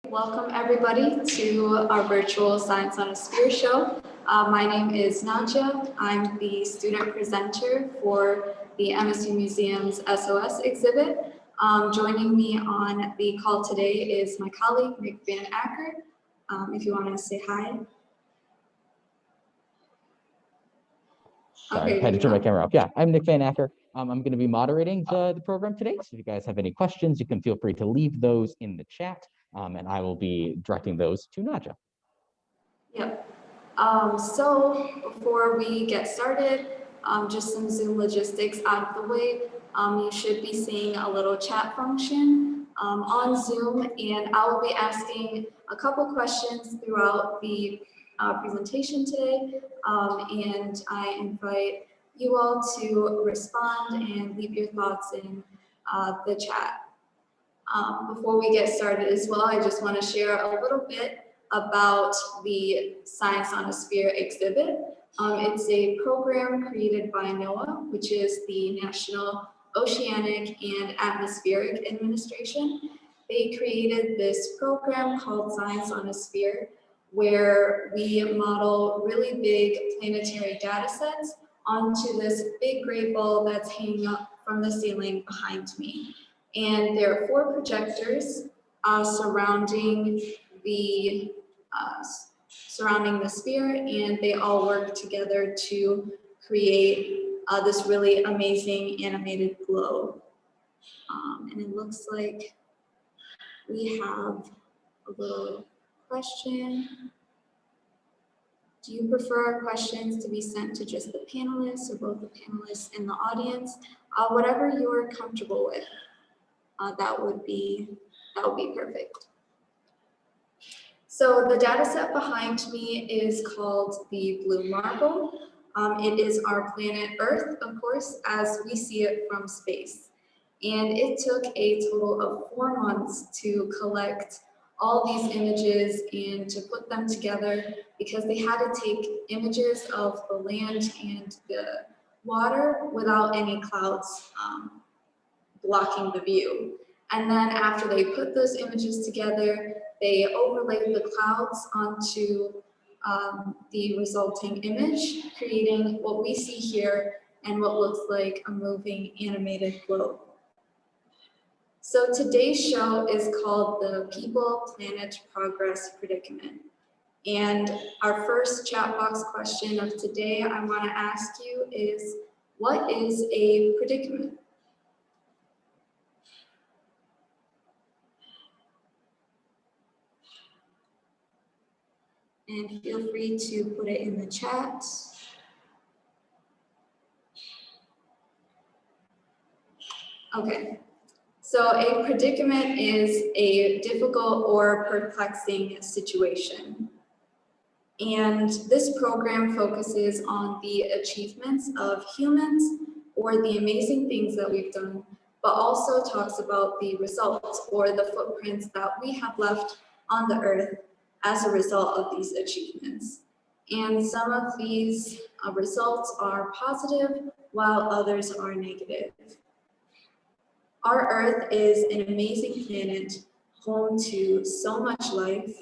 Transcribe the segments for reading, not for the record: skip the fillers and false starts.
Welcome everybody to our virtual Science on a Sphere show. My name is Nadja. I'm the student presenter for the MSU Museum's SOS exhibit. Joining me on the call today is my colleague, Nick Van Acker. If you want to say hi. Sorry, I had to turn my camera off. Yeah, I'm Nick Van Acker. I'm going to be moderating the program today. So if you guys have any questions, you can feel free to leave those in the chat, and I will be directing those to Nadja. Yep. So before we get started, just some Zoom logistics out of the way. You should be seeing a little chat function on Zoom, and I will be asking a couple questions throughout the presentation today, and I invite you all to respond and leave your thoughts in the chat. Before we get started as well, I just want to share a little bit about the Science on a Sphere exhibit. It's a program created by NOAA, which is the National Oceanic and Atmospheric Administration. They created this program called Science on a Sphere, where we model really big planetary data sets onto this big gray ball that's hanging up from the ceiling behind me. And there are 4 projectors surrounding the sphere, and they all work together to create this really amazing animated globe. And it looks like we have a little question. Do you prefer our questions to be sent to just the panelists or both the panelists and the audience? Whatever you're comfortable with, that would be perfect. So the data set behind me is called the Blue Marble. It is our planet Earth, of course, as we see it from space. And it took a total of 4 months to collect all these images and to put them together, because they had to take images of the land and the water without any clouds blocking the view. And then after they put those images together, they overlaid the clouds onto the resulting image, creating what we see here and what looks like a moving animated globe. So today's show is called the People-Planet Progress Predicament. And our first chat box question of today I want to ask you is, what is a predicament? And feel free to put it in the chat. Okay, so a predicament is a difficult or perplexing situation. And this program focuses on the achievements of humans or the amazing things that we've done, but also talks about the results or the footprints that we have left on the Earth as a result of these achievements. And some of these results are positive, while others are negative. Our Earth is an amazing planet, home to so much life,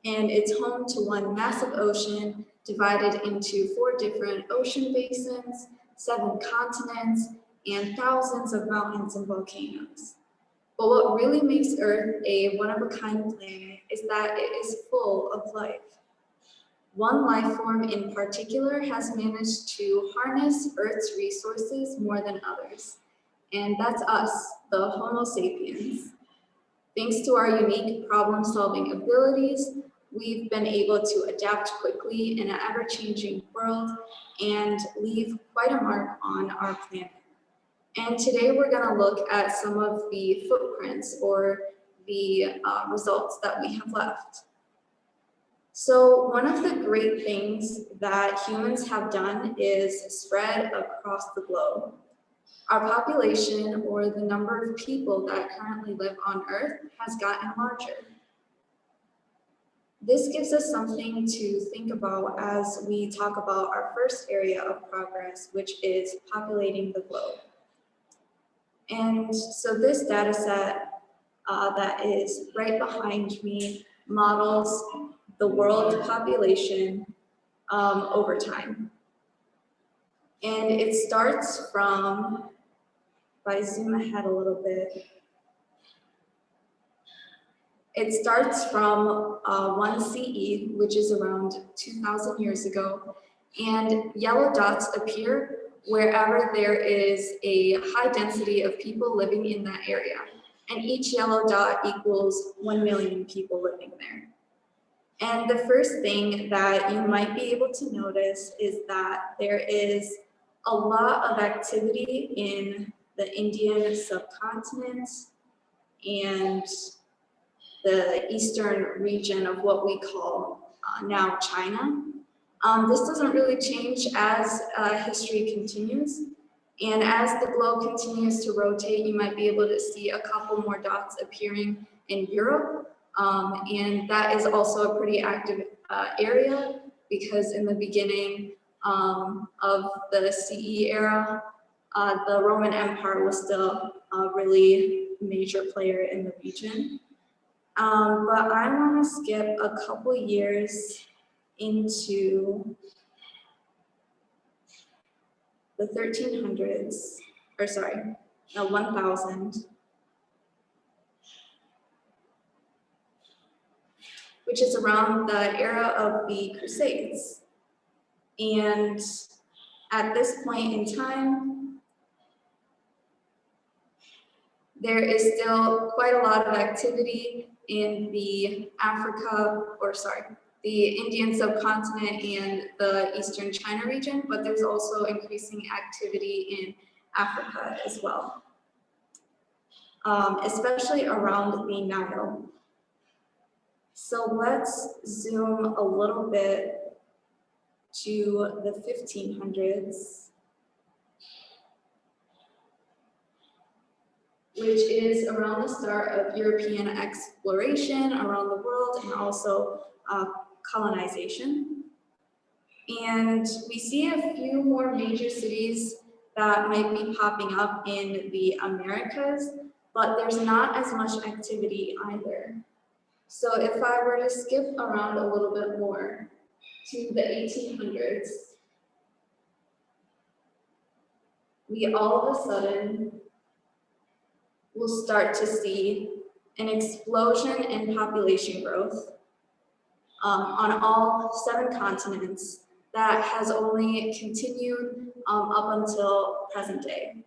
and it's home to one massive ocean divided into 4 different ocean basins, 7 continents, and thousands of mountains and volcanoes. But what really makes Earth a one-of-a-kind planet is that it is full of life. One life form in particular has managed to harness Earth's resources more than others, and that's us, the Homo sapiens. Thanks to our unique problem-solving abilities, we've been able to adapt quickly in an ever-changing world and leave quite a mark on our planet. And today we're going to look at some of the footprints or the results that we have left. So one of the great things that humans have done is spread across the globe. Our population, or the number of people that currently live on Earth, has gotten larger. This gives us something to think about as we talk about our first area of progress, which is populating the globe. And so this data set that is right behind me models the world population over time. And it starts from, if I zoom ahead a little bit, it starts from 1 CE, which is around 2,000 years ago, and yellow dots appear wherever there is a high density of people living in that area. And each yellow dot equals 1 million people living there. And the first thing that you might be able to notice is that there is a lot of activity in the Indian subcontinent and the eastern region of what we call now China. This doesn't really change as history continues. And as the globe continues to rotate, you might be able to see a couple more dots appearing in Europe. And that is also a pretty active area because in the beginning of the CE era, the Roman Empire was still a really major player in the region. But I want to skip a couple years into the 1300s, or sorry, 1000, which is around the era of the Crusades. And at this point in time, there is still quite a lot of activity in the the Indian subcontinent and the Eastern China region, but there's also increasing activity in Africa as well, especially around the Nile. So let's zoom a little bit to the 1500s, which is around the start of European exploration around the world and also colonization. And we see a few more major cities that might be popping up in the Americas, but there's not as much activity either. So if I were to skip around a little bit more to the 1800s, we all of a sudden will start to see an explosion in population growth on all 7 continents that has only continued up until present day.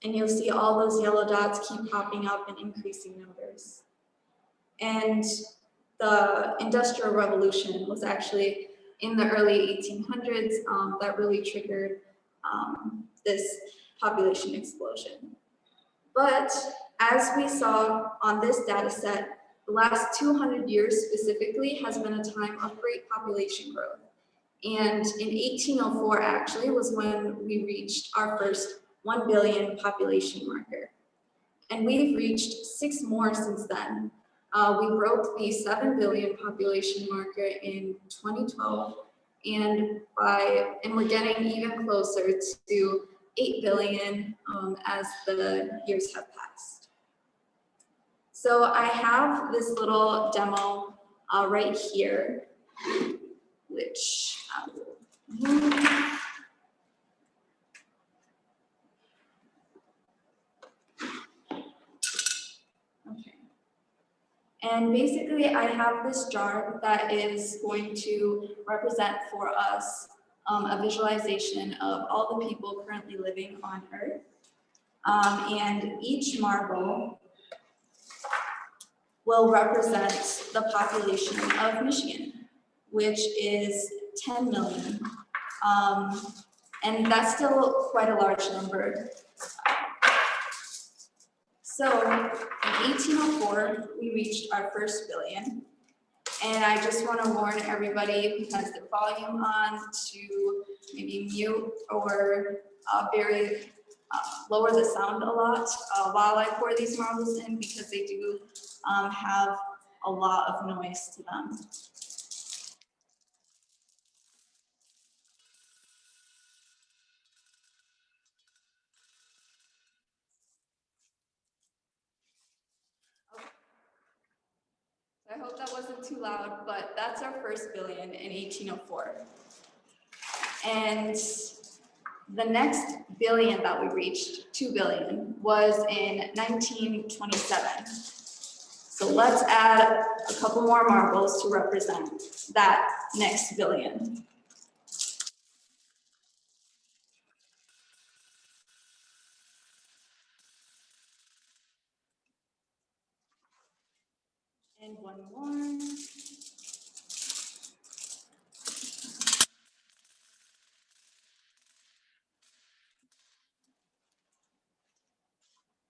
And you'll see all those yellow dots keep popping up in increasing numbers. And the Industrial Revolution was actually in the early 1800s that really triggered this population explosion. But as we saw on this data set, the last 200 years specifically has been a time of great population growth. And in 1804 actually was when we reached our first 1 billion population marker. And we've reached 6 more since then. We broke the 7 billion population marker in 2012, and we're getting even closer to 8 billion as the years have passed. So I have this little demo right here, which I will move. Okay. And basically I have this jar that is going to represent for us a visualization of all the people currently living on Earth. And each marble will represent the population of Michigan, which is 10 million. And that's still quite a large number. So in 1804, we reached our first billion. And I just want to warn everybody who has their volume on to maybe mute or lower the sound a lot while I pour these marbles in, because they do have a lot of noise to them. I hope that wasn't too loud, but that's our first billion in 1804. And the next billion that we reached, 2 billion, was in 1927. So let's add a couple more marbles to represent that next billion. And one more.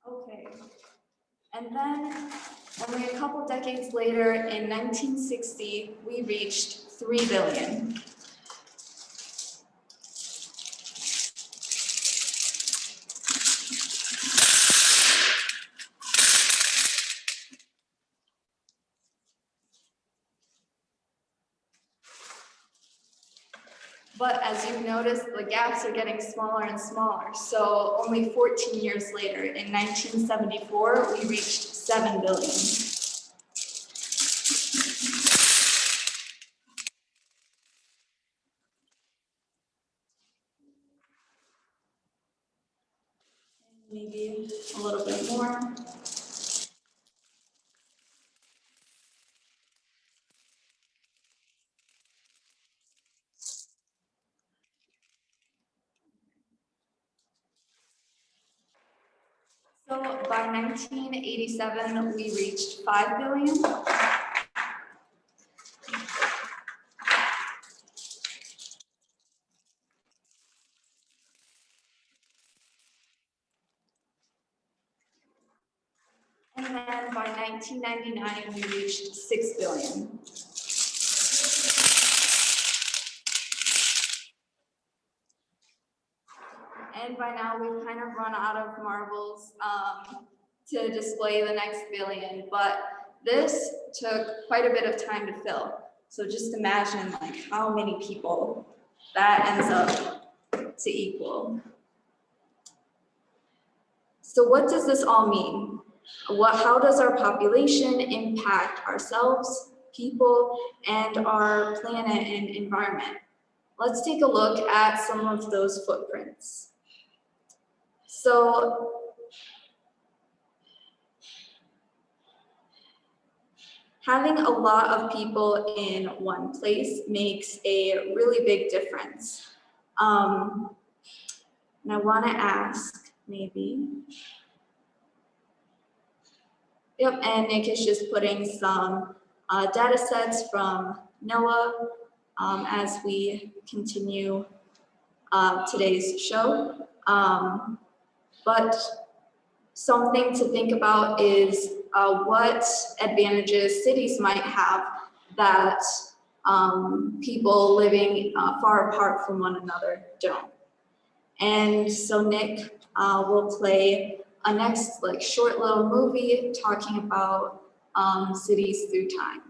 Okay. And then only a couple decades later, in 1960, we reached 3 billion. But as you've noticed, the gaps are getting smaller and smaller. So only 14 years later, in 1974, we reached 7 billion. Maybe a little bit more. So by 1987, we reached 5 billion. And then by 1999, we reached 6 billion. And by now, we've kind of run out of marbles to display the next billion, but this took quite a bit of time to fill. So just imagine like how many people that ends up to equal. So what does this all mean? How does our population impact ourselves, people, and our planet and environment? Let's take a look at some of those footprints. So having a lot of people in one place makes a really big difference. And I want to ask, maybe. Yep, and Nick is just putting some data sets from NOAA as we continue today's show. But something to think about is what advantages cities might have that people living far apart from one another don't. And so Nick will play a next short little movie talking about cities through time.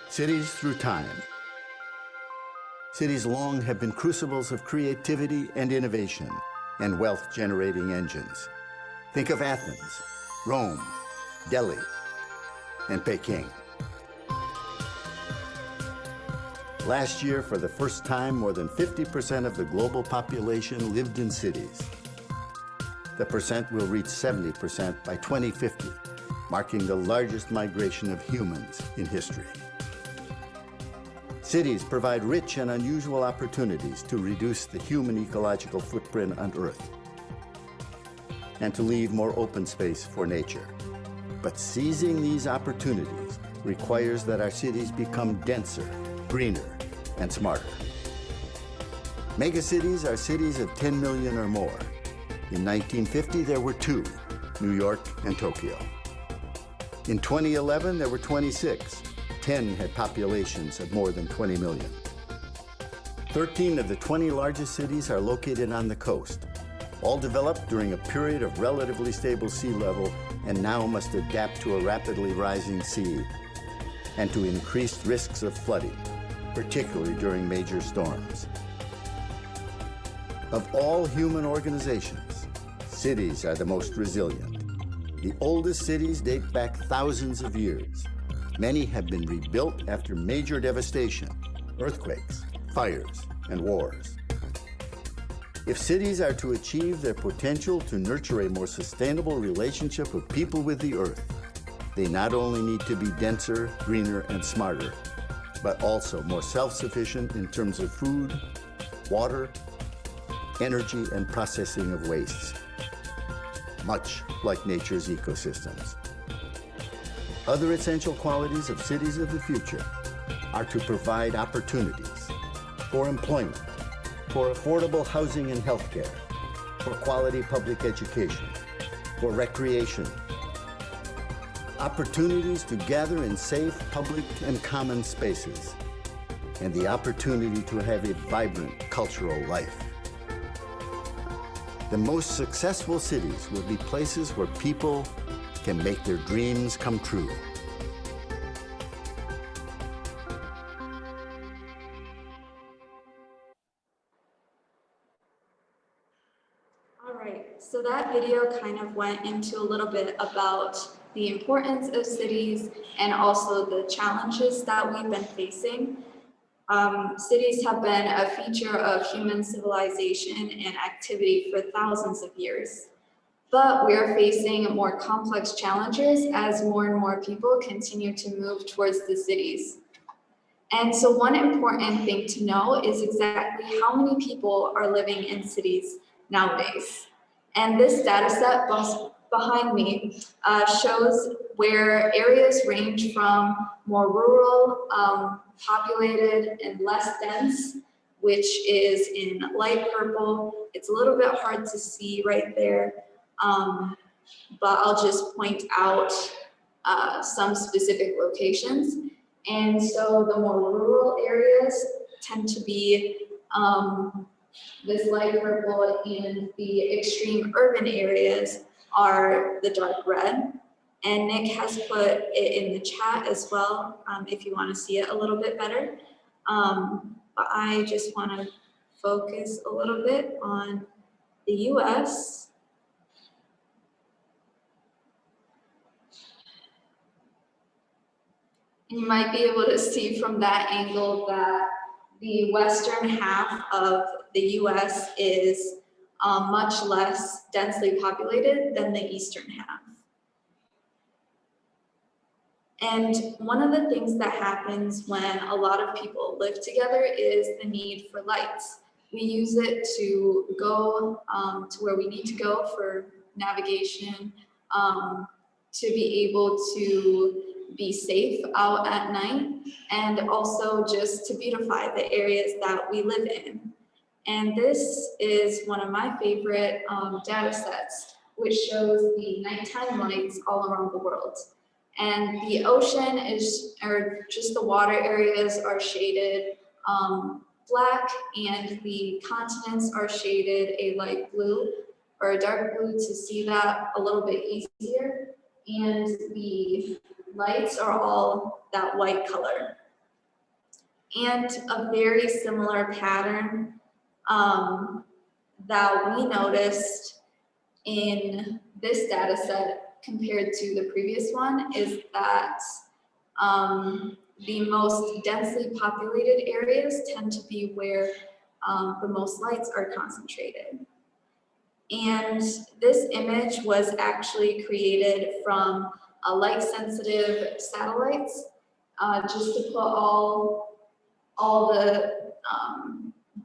Cities through time. Cities long have been crucibles of creativity and innovation and wealth-generating engines. Think of Athens, Rome, Delhi, and Peking. Last year, for the first time, more than 50% of the global population lived in cities. The percent will reach 70% by 2050, marking the largest migration of humans in history. Cities provide rich and unusual opportunities to reduce the human ecological footprint on Earth and to leave more open space for nature. But seizing these opportunities requires that our cities become denser, greener, and smarter. Megacities are cities of 10 million or more. In 1950, there were 2, New York and Tokyo. In 2011, there were 26. 10 had populations of more than 20 million. 13 of the 20 largest cities are located on the coast, all developed during a period of relatively stable sea level and now must adapt to a rapidly rising sea and to increased risks of flooding. particularly during major storms. Of all human organizations, cities are the most resilient. The oldest cities date back thousands of years. Many have been rebuilt after major devastation, earthquakes, fires, and wars. If cities are to achieve their potential to nurture a more sustainable relationship of people with the earth, they not only need to be denser, greener, and smarter, but also more self-sufficient in terms of food, water, energy, and processing of wastes, much like nature's ecosystems. Other essential qualities of cities of the future are to provide opportunities for employment, for affordable housing and healthcare, for quality public education, for recreation, opportunities to gather in safe public and common spaces, and the opportunity to have a vibrant cultural life. The most successful cities will be places where people can make their dreams come true. All right, so that video kind of went into a little bit about the importance of cities and also the challenges that we've been facing. Cities have been a feature of human civilization and activity for thousands of years, but we are facing more complex challenges as more and more people continue to move towards the cities. And so one important thing to know is exactly how many people are living in cities nowadays. And this data set behind me shows where areas range from more rural, populated, and less dense, which is in light purple. It's a little bit hard to see right there, but I'll just point out some specific locations. And so the more rural areas tend to be this light purple, and the extreme urban areas are the dark red. And Nick has put it in the chat as well, if you want to see it a little bit better. But I just want to focus a little bit on the US. And you might be able to see from that angle that the western half of the US is much less densely populated than the eastern half. And one of the things that happens when a lot of people live together is the need for lights. We use it to go to where we need to go for navigation, to be able to be safe out at night, and also just to beautify the areas that we live in. And this is one of my favorite data sets, which shows the nighttime lights all around the world. And the ocean is, or just the water areas are shaded black, and the continents are shaded a light blue or a dark blue to see that a little bit easier. And the lights are all that white color. And a very similar pattern that we noticed in this data set compared to the previous one is that the most densely populated areas tend to be where the most lights are concentrated. And this image was actually created from light-sensitive satellites, just to put all the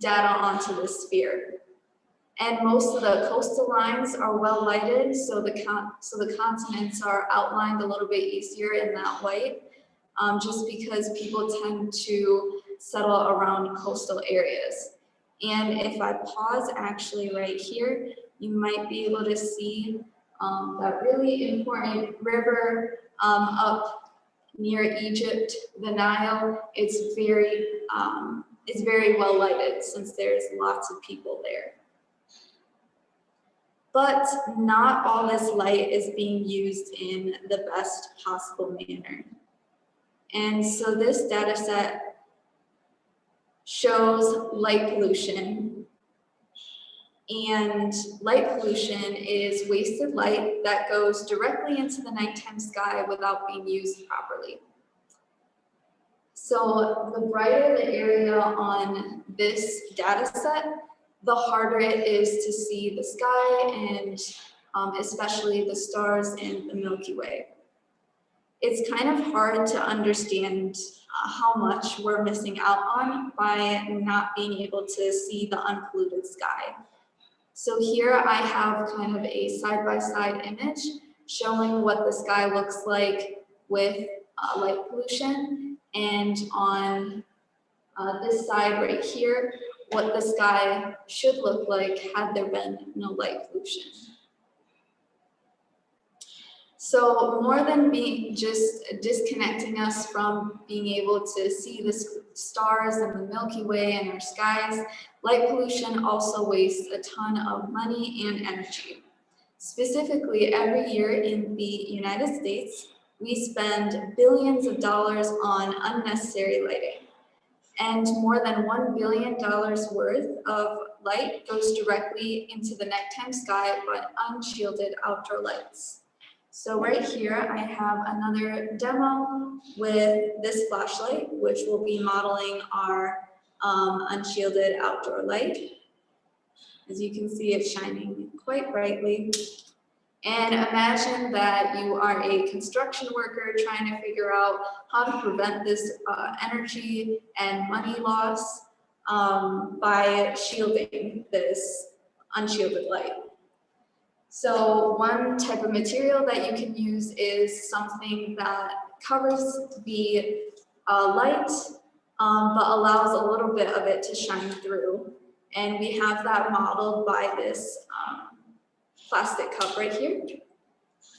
data onto the sphere. And most of the coastal lines are well lighted, so the continents are outlined a little bit easier in that white, just because people tend to settle around coastal areas. And if I pause actually right here, you might be able to see that really important river up near Egypt, the Nile. It's very well lighted since there's lots of people there. But not all this light is being used in the best possible manner. And so this data set shows light pollution. And light pollution is wasted light that goes directly into the nighttime sky without being used properly. So the brighter the area on this data set, the harder it is to see the sky and especially the stars and the Milky Way. It's kind of hard to understand how much we're missing out on by not being able to see the unpolluted sky. So here I have kind of a side-by-side image showing what the sky looks like with light pollution, and on this side right here, what the sky should look like had there been no light pollution. So more than being just disconnecting us from being able to see the stars and the Milky Way and our skies, light pollution also wastes a ton of money and energy. Specifically, every year in the United States, we spend billions of dollars on unnecessary lighting. And more than $1 billion worth of light goes directly into the nighttime sky, but unshielded outdoor lights. So right here, I have another demo with this flashlight, which will be modeling our unshielded outdoor light. As you can see, it's shining quite brightly. And imagine that you are a construction worker trying to figure out how to prevent this energy and money loss by shielding this unshielded light. So one type of material that you can use is something that covers the light, but allows a little bit of it to shine through. And we have that modeled by this plastic cup right here.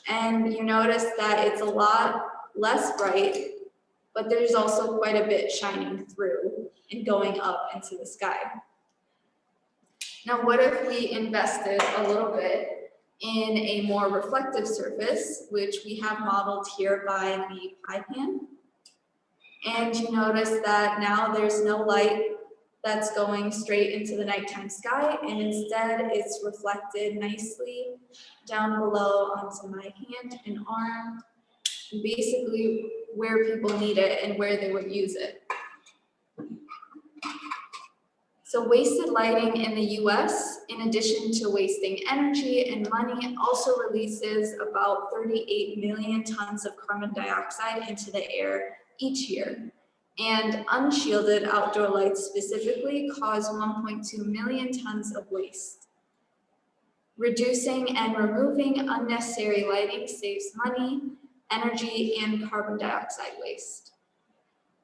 And you notice that it's a lot less bright, but there's also quite a bit shining through and going up into the sky. Now, what if we invested a little bit in a more reflective surface, which we have modeled here by the pie pan? And you notice that now there's no light that's going straight into the nighttime sky, and instead it's reflected nicely down below onto my hand and arm, basically where people need it and where they would use it. So wasted lighting in the US, in addition to wasting energy and money, also releases about 38 million tons of carbon dioxide into the air each year. And unshielded outdoor lights specifically cause 1.2 million tons of waste. Reducing and removing unnecessary lighting saves money, energy, and carbon dioxide waste.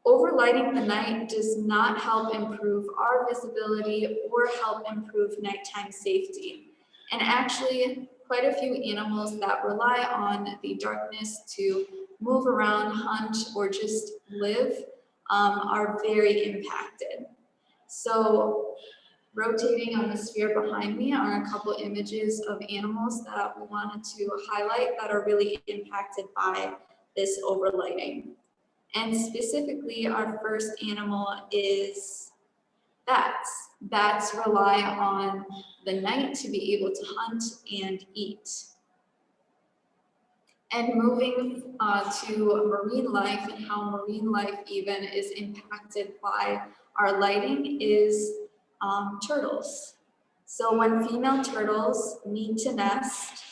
Overlighting the night does not help improve our visibility or help improve nighttime safety. And actually, quite a few animals that rely on the darkness to move around, hunt, or just live are very impacted. So rotating on the sphere behind me are a couple images of animals that we wanted to highlight that are really impacted by this overlighting. And specifically, our first animal is bats. Bats rely on the night to be able to hunt and eat. And moving to marine life and how marine life even is impacted by our lighting is turtles. So when female turtles need to nest,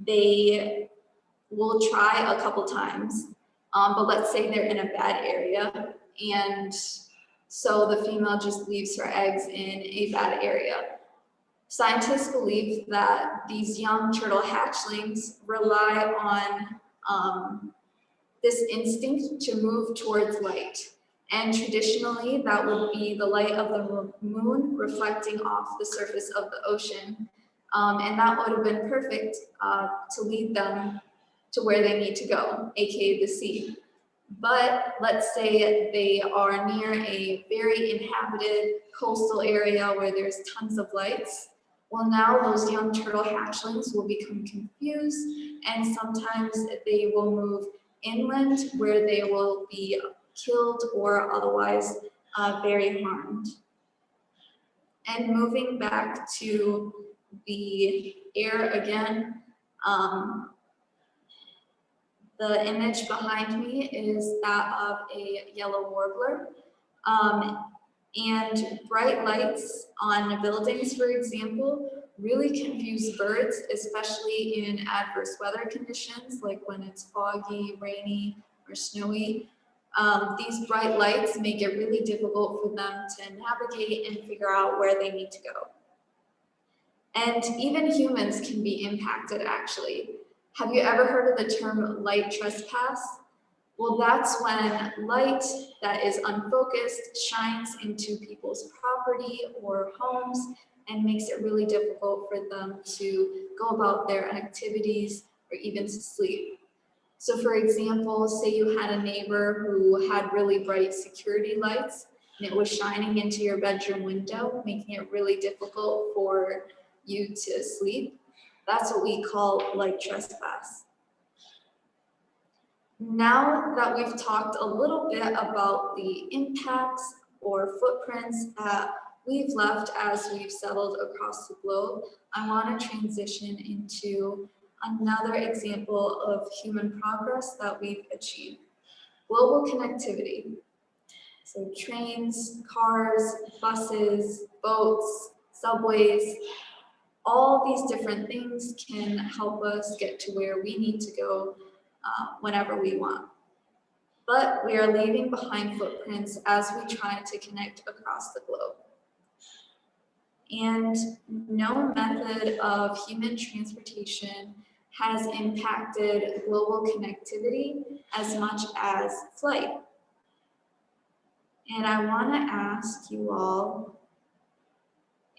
they will try a couple times, but let's say they're in a bad area, and so the female just leaves her eggs in a bad area. Scientists believe that these young turtle hatchlings rely on this instinct to move towards light. And traditionally, that would be the light of the moon reflecting off the surface of the ocean. And that would have been perfect to lead them to where they need to go, aka the sea. But let's say they are near a very inhabited coastal area where there's tons of lights. Well, now those young turtle hatchlings will become confused, and sometimes they will move inland where they will be killed or otherwise very harmed. And moving back to the air again, the image behind me is that of a yellow warbler. And bright lights on buildings, for example, really confuse birds, especially in adverse weather conditions, like when it's foggy, rainy, or snowy. These bright lights make it really difficult for them to navigate and figure out where they need to go. And even humans can be impacted, actually. Have you ever heard of the term light trespass? Well, that's when light that is unfocused shines into people's property or homes and makes it really difficult for them to go about their activities or even to sleep. So for example, say you had a neighbor who had really bright security lights and it was shining into your bedroom window, making it really difficult for you to sleep. That's what we call light trespass. Now that we've talked a little bit about the impacts or footprints that we've left as we've settled across the globe, I want to transition into another example of human progress that we've achieved: global connectivity. So trains, cars, buses, boats, subways, all these different things can help us get to where we need to go whenever we want. But we are leaving behind footprints as we try to connect across the globe. And no method of human transportation has impacted global connectivity as much as flight. And I want to ask you all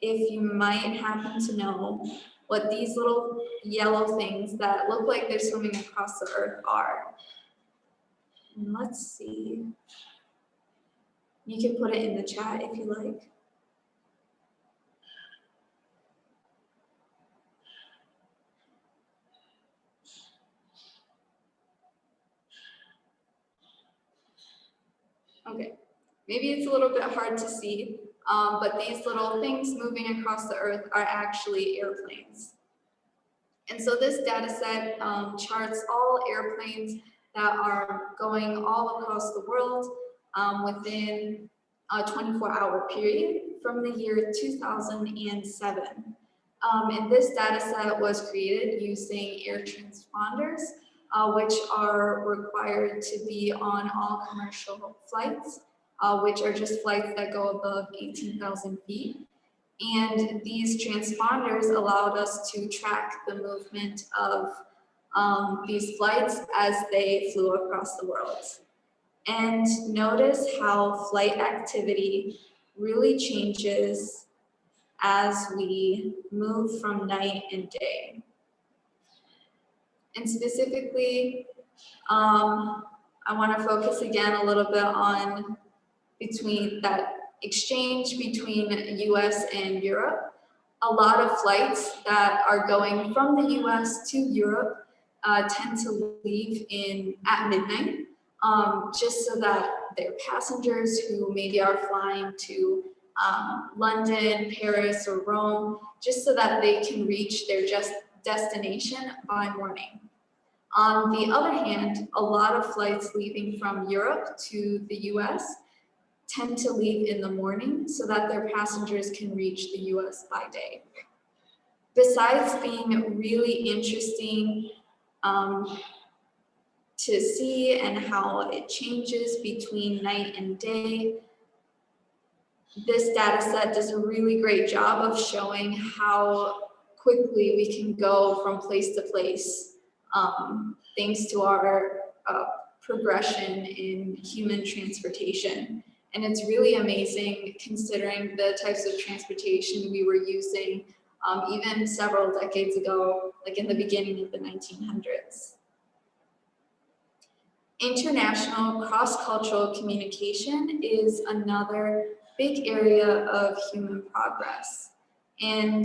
if you might happen to know what these little yellow things that look like they're swimming across the earth are. And let's see. You can put it in the chat if you like. Okay, maybe it's a little bit hard to see, but these little things moving across the earth are actually airplanes. And so this data set charts all airplanes that are going all across the world within a 24-hour period from the year 2007. And this data set was created using air transponders, which are required to be on all commercial flights, which are just flights that go above 18,000 feet. And these transponders allowed us to track the movement of these flights as they flew across the world. And notice how flight activity really changes as we move from night and day. And specifically, I want to focus again a little bit on between that exchange between US and Europe. A lot of flights that are going from the US to Europe tend to leave at midnight, just so that their passengers who maybe are flying to London, Paris, or Rome, just so that they can reach their destination by morning. On the other hand, a lot of flights leaving from Europe to the US tend to leave in the morning so that their passengers can reach the US by day. Besides being really interesting to see and how it changes between night and day, this data set does a really great job of showing how quickly we can go from place to place, thanks to our progression in human transportation. And it's really amazing considering the types of transportation we were using even several decades ago, like in the beginning of the 1900s. International cross-cultural communication is another big area of human progress. And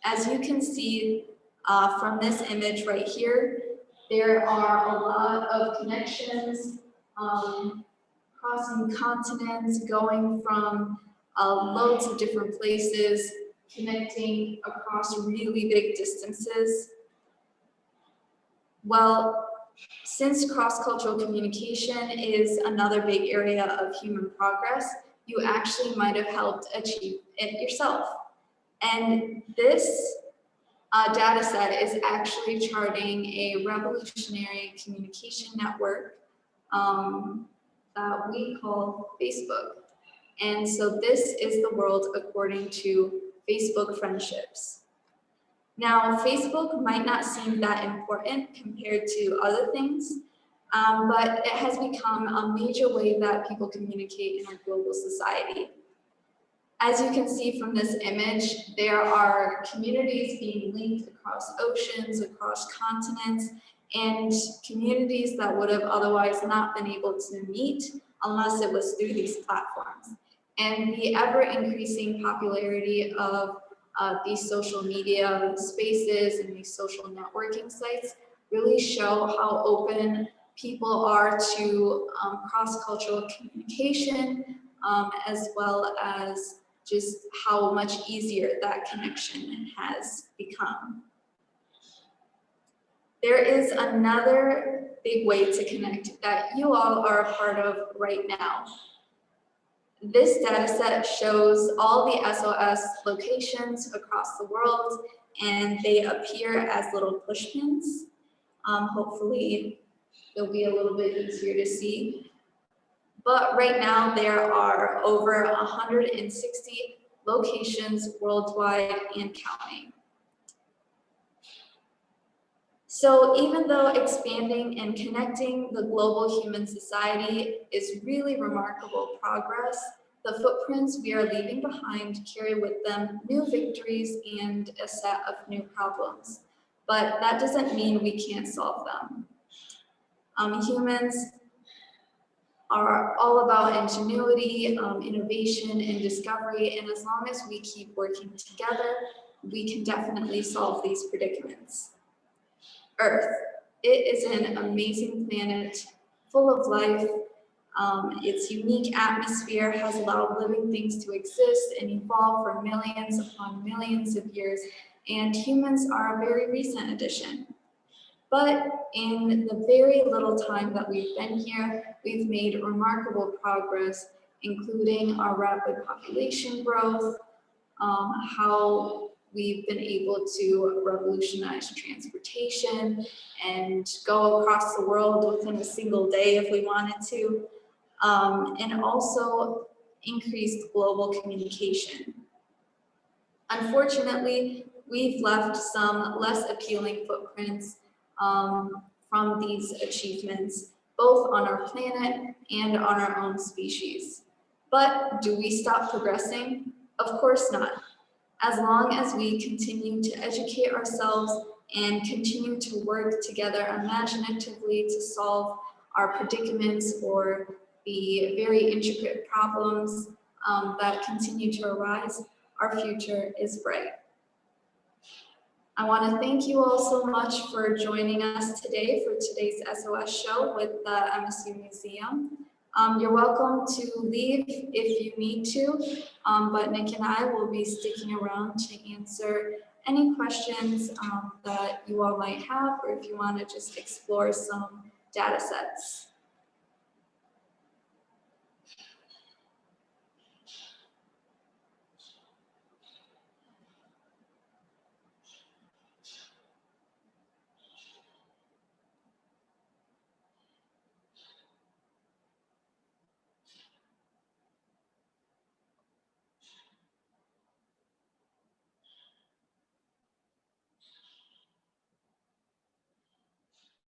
as you can see from this image right here, there are a lot of connections crossing continents, going from loads of different places, connecting across really big distances. Well, since cross-cultural communication is another big area of human progress, you actually might have helped achieve it yourself. And this data set is actually charting a revolutionary communication network that we call Facebook. And so this is the world according to Facebook friendships. Now, Facebook might not seem that important compared to other things, but it has become a major way that people communicate in our global society. As you can see from this image, there are communities being linked across oceans, across continents, and communities that would have otherwise not been able to meet unless it was through these platforms. And the ever-increasing popularity of these social media spaces and these social networking sites really show how open people are to cross-cultural communication, as well as just how much easier that connection has become. There is another big way to connect that you all are a part of right now. This data set shows all the SOS locations across the world, and they appear as little push pins. Hopefully, they'll be a little bit easier to see. But right now, there are over 160 locations worldwide and counting. So even though expanding and connecting the global human society is really remarkable progress, the footprints we are leaving behind carry with them new victories and a set of new problems. But that doesn't mean we can't solve them. Humans are all about ingenuity, innovation, and discovery, and as long as we keep working together, we can definitely solve these predicaments. Earth, it is an amazing planet full of life. Its unique atmosphere has allowed living things to exist and evolve for millions upon millions of years, and humans are a very recent addition. But in the very little time that we've been here, we've made remarkable progress, including our rapid population growth, how we've been able to revolutionize transportation and go across the world within a single day if we wanted to, and also increased global communication. Unfortunately, we've left some less appealing footprints from these achievements, both on our planet and on our own species. But do we stop progressing? Of course not. As long as we continue to educate ourselves and continue to work together imaginatively to solve our predicaments or the very intricate problems that continue to arise, our future is bright. I want to thank you all so much for joining us today for today's SOS show with the MSU Museum. You're welcome to leave if you need to, but Nick and I will be sticking around to answer any questions that you all might have, or if you want to just explore some data sets.